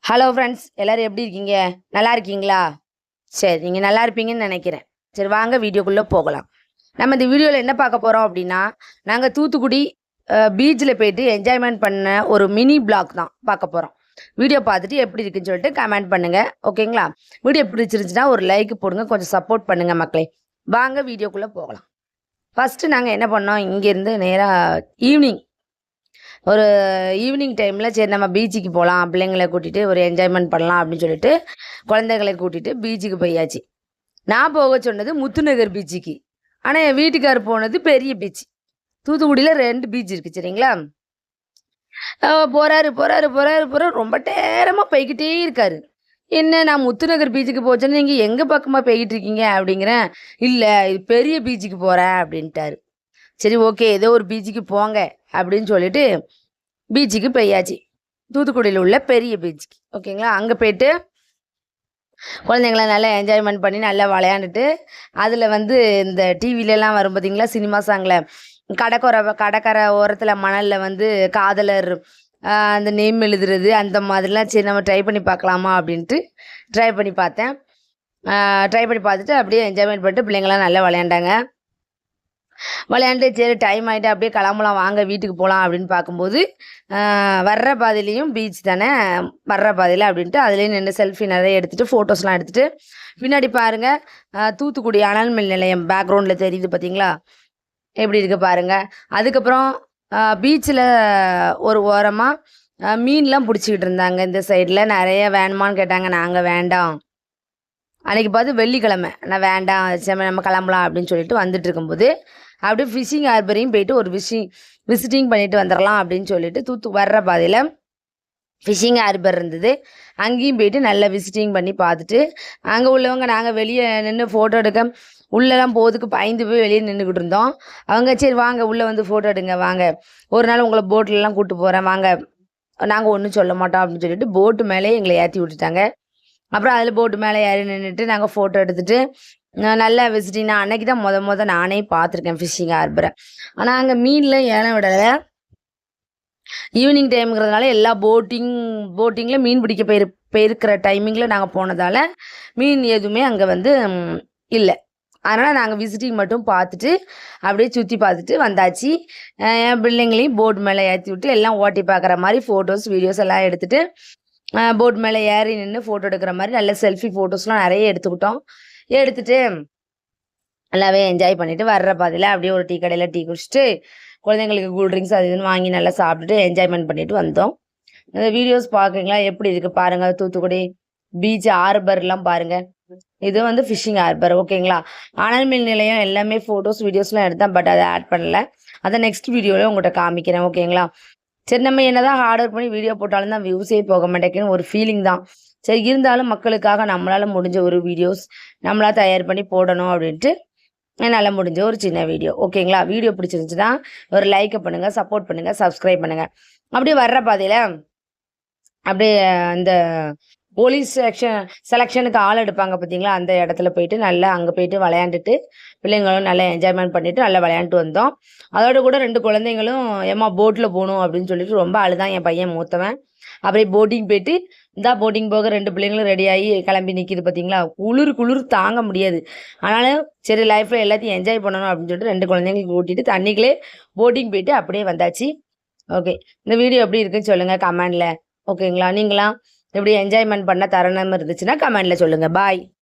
Hello friends, எல்லாரும் எப்படி இருக்கீங்க? நல்லா இருக்கீங்களா? சரி, நீங்கள் நல்லா இருப்பீங்கன்னு நினைக்கிறேன். சரி, வாங்க வீடியோக்குள்ளே போகலாம். நம்ம இந்த வீடியோவில் என்ன பார்க்க போகிறோம் அப்படின்னா, நாங்கள் தூத்துக்குடி பீச்சில் போயிட்டு என்ஜாய்மெண்ட் பண்ண ஒரு மினி பிளாக் தான் பார்க்க போகிறோம். வீடியோ பார்த்துட்டு எப்படி இருக்குன்னு சொல்லிட்டு கமெண்ட் பண்ணுங்கள். ஓகேங்களா? வீடியோ பிடிச்சிருந்துச்சுன்னா ஒரு லைக் போடுங்க, கொஞ்சம் சப்போர்ட் பண்ணுங்கள் மக்களே. வாங்க வீடியோக்குள்ளே போகலாம். ஃபஸ்ட்டு நாங்கள் என்ன பண்ணோம், இங்கேருந்து நேராக ஒரு ஈவினிங் டைமில் சரி நம்ம பீச்சுக்கு போகலாம், பிள்ளைங்களை கூட்டிகிட்டு ஒரு என்ஜாய்மெண்ட் பண்ணலாம் அப்படின்னு சொல்லிட்டு குழந்தைகளை கூட்டிகிட்டு பீச்சுக்கு போயாச்சு. நான் போக சொன்னது முத்துநகர் பீச்சுக்கு, ஆனால் என் வீட்டுக்கார் போனது பெரிய பீச். தூத்துக்குடியில் 2 பீச் இருக்குது சரிங்களா. போகிறாரு போகிறாரு போகிறாரு போகிறாரு, ரொம்ப நேரமாக போய்கிட்டே இருக்காரு. என்ன நான் முத்துநகர் பீச்சுக்கு போச்சேன்னு நீங்கள் எங்கள் பக்கமாக போய்கிட்டு இருக்கீங்க அப்படிங்கிறேன். இல்லை, இது பெரிய பீச்சுக்கு போகிறேன் அப்படின்ட்டாரு. சரி, ஓகே, ஏதோ ஒரு பீச்சுக்கு போங்க அப்படின்னு சொல்லிட்டு பீச்சுக்கு போயாச்சு. தூத்துக்குடியில் உள்ள பெரிய பீச்சுக்கு. ஓகேங்களா, அங்கே போயிட்டு குழந்தைங்கள நல்லா என்ஜாய்மெண்ட் பண்ணி நல்லா விளையாண்டுட்டு, அதில் வந்து இந்த டிவிலலாம் வரும் பார்த்தீங்களா, சினிமா சாங்கில் கடற்கரை ஓரத்தில் மணலில் வந்து காதலர் அந்த நேம் எழுதுறது அந்த மாதிரிலாம் சரி நம்ம ட்ரை பண்ணி பார்க்கலாமா அப்படின்ட்டு ட்ரை பண்ணி பார்த்தேன். ட்ரை பண்ணி பார்த்துட்டு அப்படியே என்ஜாய்மெண்ட் பண்ணிட்டு பிள்ளைங்களாம் நல்லா விளையாண்டாங்க. விளையாண்டு சரி டைம் ஆகிட்டு அப்படியே கிளம்பலாம் வாங்க வீட்டுக்கு போகலாம் அப்படின்னு பார்க்கும்போது வர்ற பாதையிலையும் பீச் தானே, வர்ற பாதையில் அப்படின்ட்டு அதுலேயும் நின்று செல்ஃபி நிறைய எடுத்துகிட்டு ஃபோட்டோஸ்லாம் எடுத்துகிட்டு பின்னாடி பாருங்கள் தூத்துக்குடி அனல் மின் நிலையம் பேக்ரவுண்டில் தெரியுது பார்த்தீங்களா, எப்படி இருக்குது பாருங்கள். அதுக்கப்புறம் பீச்சில் ஒரு ஓரமாக மீன்லாம் பிடிச்சிக்கிட்டு இருந்தாங்க. இந்த சைடில் நிறைய வேணுமான்னு கேட்டாங்க. நாங்கள் வேண்டாம், அன்றைக்கி பார்த்து வெள்ளிக்கிழமை, நான் வேண்டாம் சரி நம்ம கிளம்பலாம் அப்படின்னு சொல்லிட்டு வந்துட்டு இருக்கும்போது அப்படியே ஃபிஷிங் ஹார்பரையும் போயிட்டு ஒரு விசிட்டிங் பண்ணிட்டு வந்துடலாம் அப்படின்னு சொல்லிட்டு வர்ற பாதையில் ஃபிஷிங் ஹார்பர் இருந்தது. அங்கேயும் போயிட்டு நல்லா விசிட்டிங் பண்ணி பார்த்துட்டு அங்கே உள்ளவங்க நாங்கள் வெளியே நின்று ஃபோட்டோ எடுக்க உள்ளெல்லாம் போகிறதுக்கு பயந்து போய் வெளியே நின்றுக்கிட்டு இருந்தோம். அவங்க சரி வாங்க உள்ளே வந்து ஃபோட்டோ எடுங்க, வாங்க ஒரு நாள் உங்களை போட்டிலலாம் கூப்பிட்டு போகிறேன் வாங்க, நாங்கள் ஒன்றும் சொல்ல மாட்டோம் அப்படின்னு சொல்லிட்டு போட்டு மேலே எங்களை ஏற்றி விட்டுட்டாங்க. அப்புறம் அதில் போட்டு மேலே ஏறி நின்றுட்டு நாங்கள் ஃபோட்டோ எடுத்துகிட்டு நல்லா விசிட்டிங். நான் அன்றைக்கி தான் நானே பார்த்துருக்கேன் ஃபிஷிங் ஹார்பரை. ஆனால் அங்கே மீனில் ஏலம் விடலை. ஈவினிங் டைமுங்கிறதுனால எல்லா போட்டிங்கில் மீன் பிடிக்க போயிருக்கிற டைமிங்கில் நாங்கள் போனதால் மீன் எதுவுமே அங்கே வந்து இல்லை. அதனால் நாங்கள் விசிட்டிங் மட்டும் பார்த்துட்டு அப்படியே சுற்றி பார்த்துட்டு வந்தாச்சு. என் பிள்ளைங்களையும் போட் மேலே ஏற்றி விட்டு எல்லாம் ஓட்டி பார்க்குற மாதிரி ஃபோட்டோஸ் வீடியோஸ் எல்லாம் எடுத்துகிட்டு போட் மேலே ஏறி நின்று ஃபோட்டோ எடுக்கிற மாதிரி நல்ல செல்ஃபி ஃபோட்டோஸ்லாம் நிறைய எடுத்துக்கிட்டோம். எடுத்துகிட்டு நல்லாவே என்ஜாய் பண்ணிவிட்டு வர்ற பாதையில் அப்படியே ஒரு டீ கடையில் டீ குடிச்சிட்டு குழந்தைங்களுக்கு கூல்ட்ரிங்க்ஸ் அது இதுன்னு வாங்கி நல்லா சாப்பிட்டுட்டு என்ஜாய்மெண்ட் பண்ணிவிட்டு வந்தோம். இந்த வீடியோஸ் பார்க்குறீங்களா எப்படி இருக்குது பாருங்கள். தூத்துக்குடி பீச் ஹார்பர்லாம் பாருங்கள். இது வந்து ஃபிஷிங் ஹார்பர். ஓகேங்களா, அனல் மின் நிலையம் எல்லாமே ஃபோட்டோஸ் வீடியோஸ்லாம் எடுத்தேன், பட் அதை ஆட் பண்ணல. அதை நெக்ஸ்ட் வீடியோவில் உங்கள்கிட்ட காமிக்கிறேன். ஓகேங்களா, சரி நம்ம என்னதான் ஹார்ட் ஒர்க் பண்ணி வீடியோ போட்டாலும் தான் வியூஸே போக மாட்டேங்குன்னு ஒரு ஃபீலிங் தான். சரி இருந்தாலும் மக்களுக்காக நம்மளால் முடிஞ்ச ஒரு வீடியோஸ் நம்மளால் தயார் பண்ணி போடணும் அப்படின்ட்டு என்னால் முடிஞ்ச ஒரு சின்ன வீடியோ. ஓகேங்களா, வீடியோ பிடிச்சிருந்துச்சுன்னா ஒரு லைக்கை பண்ணுங்கள், சப்போர்ட் பண்ணுங்கள், சப்ஸ்கிரைப் பண்ணுங்கள். அப்படியே வர்ற பாதையில் அப்படியே இந்த போலீஸ் செலெக்ஷனுக்கு ஆள் எடுப்பாங்க பார்த்தீங்களா, அந்த இடத்துல போயிட்டு நல்லா அங்கே போயிட்டு விளையாண்டுட்டு பிள்ளைங்களும் நல்லா என்ஜாய்மெண்ட் பண்ணிவிட்டு நல்லா விளையாண்டுட்டு வந்தோம். அதோட கூட 2 குழந்தைங்களும் ஏம்மா போட்டில் போகணும் அப்படின்னு சொல்லிட்டு ரொம்ப அழுதான் என் பையன் மூத்தவன். அப்படியே போட்டிங் போயிட்டு போட்டிங் போக 2 பிள்ளைங்களும் ரெடியாகி கிளம்பி நிற்கிது பார்த்தீங்களா. குளிர் தாங்க முடியாது. ஆனாலும் சரி லைஃப்பில் எல்லாத்தையும் என்ஜாய் பண்ணணும் அப்படின்னு சொல்லிட்டு 2 குழந்தைங்களுக்கு கூட்டிகிட்டு தண்ணிக்குள்ளே போட்டிங் போயிட்டு அப்படியே வந்தாச்சு. ஓகே, இந்த வீடியோ எப்படி இருக்குன்னு சொல்லுங்கள் கமெண்டில். ஓகேங்களா, நீங்களாம் எப்படி என்ஜாய்மெண்ட் பண்ண தருணம் இருந்துச்சுன்னா கமெண்டில் சொல்லுங்கள். பாய்.